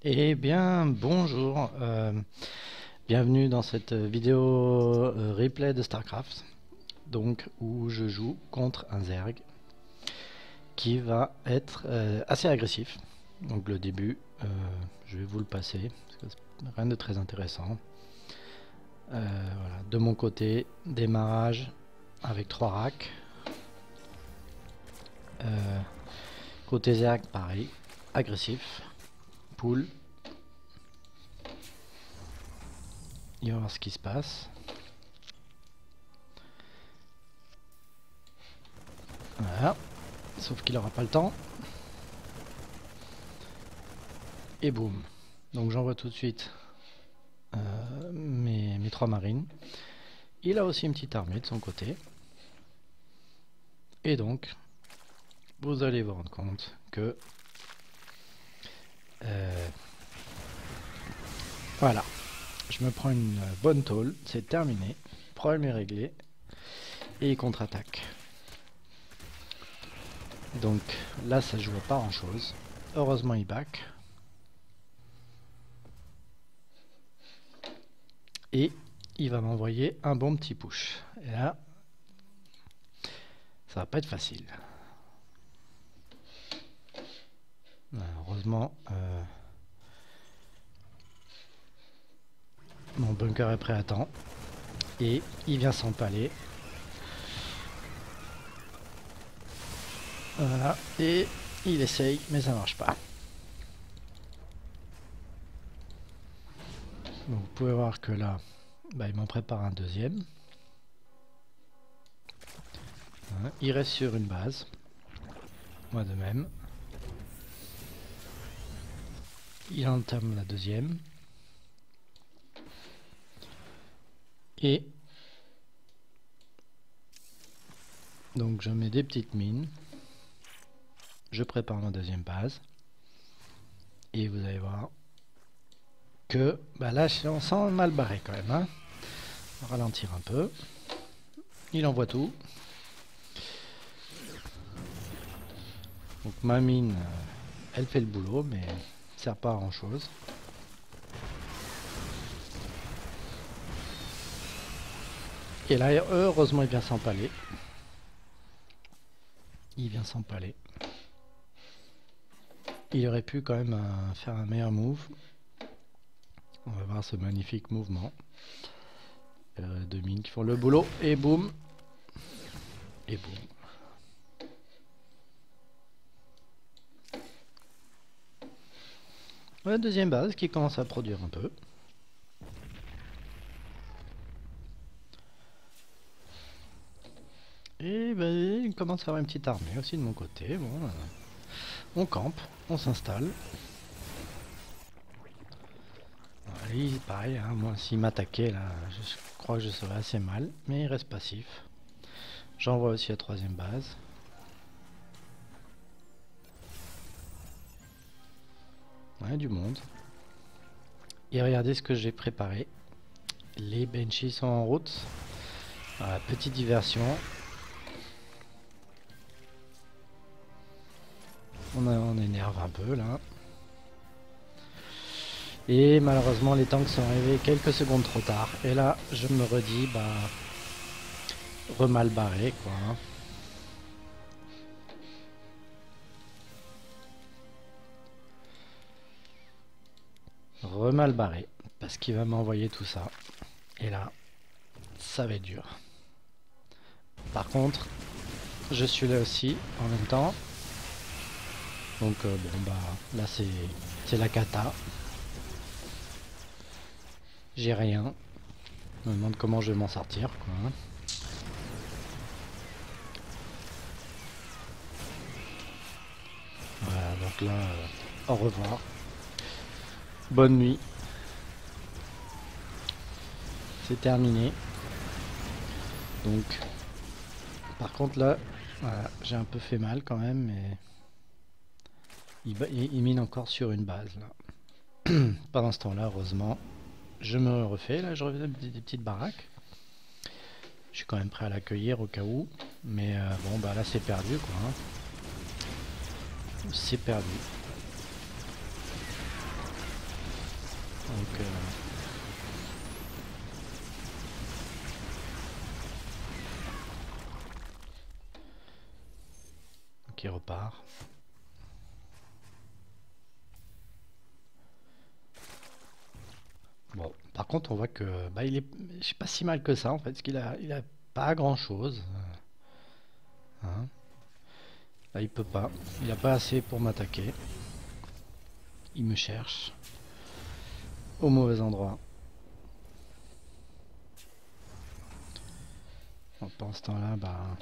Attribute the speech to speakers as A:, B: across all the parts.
A: Eh bien, bonjour, bienvenue dans cette vidéo replay de StarCraft, donc où je joue contre un Zerg qui va être assez agressif. Donc le début, je vais vous le passer, parce que c'est rien de très intéressant. Voilà. De mon côté, démarrage avec 3 racks. Côté Zerg, pareil, agressif, pool. Il va voir ce qui se passe. Voilà. Sauf qu'il n'aura pas le temps. Et boum. Donc j'envoie tout de suite mes 3 marines. Il a aussi une petite armée de son côté. Et donc, vous allez vous rendre compte que... voilà. Je me prends une bonne tôle. C'est terminé. Le problème est réglé. Et il contre-attaque. Donc là, ça joue pas grand chose. Heureusement, il back. Et il va m'envoyer un bon petit push. Et là, ça va pas être facile. Heureusement, mon bunker est prêt à temps. Et il vient s'empaler. Voilà. Et il essaye, mais ça marche pas. Donc vous pouvez voir que là, il m'en prépare un deuxième. Hein, il reste sur une base. Moi de même. Il entame la deuxième. Et donc je mets des petites mines. Je prépare ma deuxième base. Et vous allez voir que là on sent mal barré quand même. Hein. On va ralentir un peu. Il envoie tout. Donc ma mine, elle fait le boulot, mais elle ne sert pas à grand chose. Et là, heureusement, il vient s'empaler. Il vient s'empaler. Il aurait pu quand même faire un meilleur move. On va voir ce magnifique mouvement. Deux mines qui font le boulot. Et boum. Et boum. La deuxième base qui commence à produire un peu. Et il commence à avoir une petite armée aussi de mon côté. Bon, on campe, on s'installe. Allez, pareil, hein, moi s'il m'attaquait là, je crois que je serais assez mal, mais il reste passif. J'envoie aussi la troisième base. Ouais, du monde. Et regardez ce que j'ai préparé. Les Banshees sont en route. Voilà, petite diversion. On énerve un peu là. Et malheureusement les tanks sont arrivés quelques secondes trop tard. Et là je me redis remal barré quoi. Remal barré. Parce qu'il va m'envoyer tout ça. Et là, ça va être dur. Par contre, je suis là aussi en même temps. Donc là c'est la cata. J'ai rien. Je me demande comment je vais m'en sortir quoi. Voilà, donc là, au revoir. Bonne nuit. C'est terminé. Donc, par contre là, voilà, j'ai un peu fait mal quand même, mais il mine encore sur une base là. Pendant ce temps-là, heureusement, je me refais là, je reviens des petites baraques. Je suis quand même prêt à l'accueillir au cas où, mais là c'est perdu quoi. Hein. C'est perdu. il repart. Bon, par contre, on voit que bah, il est pas si mal que ça en fait, parce qu'il a pas grand chose. Hein. Là, il peut pas. Il a pas assez pour m'attaquer. Il me cherche au mauvais endroit. Bon, pendant ce temps-là, bah,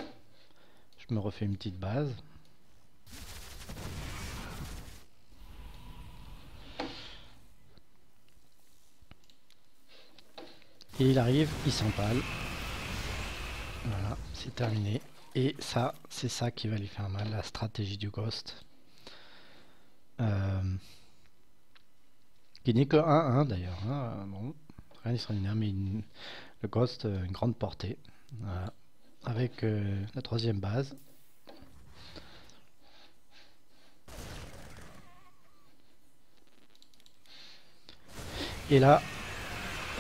A: je me refais une petite base. Et il arrive, il s'empale. Voilà, c'est terminé. Et ça, c'est ça qui va lui faire mal, la stratégie du Ghost. Qui n'est que 1-1 d'ailleurs. Hein. Bon, rien d'extraordinaire, mais le Ghost, une grande portée. Voilà. Avec la troisième base. Et là,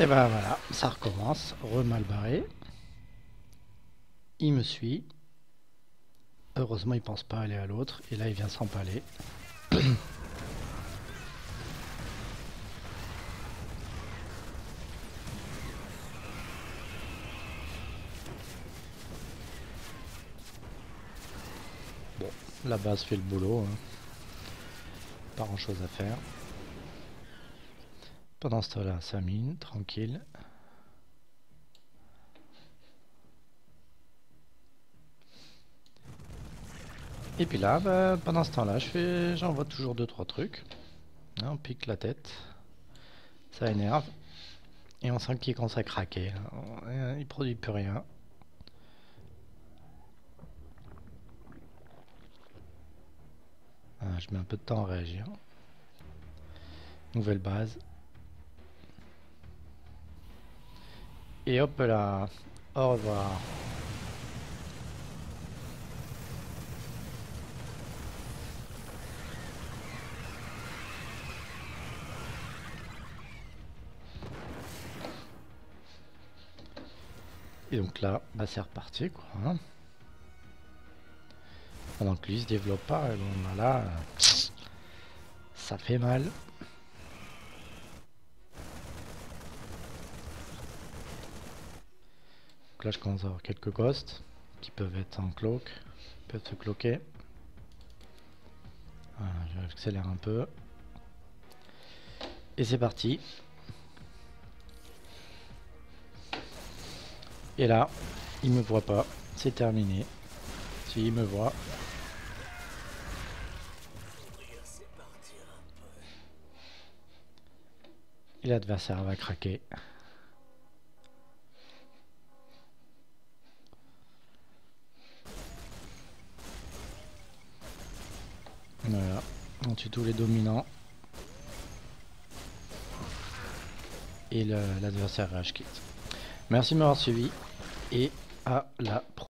A: et ben voilà, ça recommence, mal barré. Il me suit. Heureusement, il pense pas aller à l'autre. Et là, il vient s'empaler. Bon, la base fait le boulot. Hein. Pas grand chose à faire. Pendant ce temps-là, ça mine, tranquille. Et puis là, bah, pendant ce temps-là, j'envoie toujours 2-3 trucs. Hein, on pique la tête. Ça énerve. Et on sent qu'il commence à craquer. Il produit plus rien. Je mets un peu de temps à réagir. Nouvelle base. Et hop là. Au revoir. Et donc là, bah, c'est reparti quoi. Hein. Pendant que lui se développe pas, et bon, bah, là, ça fait mal. Donc là, je commence à avoir quelques ghosts qui peuvent être en cloak, peuvent se cloquer. Voilà, j'accélère un peu. Et c'est parti. Et là, il me voit pas, c'est terminé. Si il me voit. Et l'adversaire va craquer. Voilà, on tue tous les dominants. Et l'adversaire rage quitte. Merci de m'avoir suivi et à la prochaine.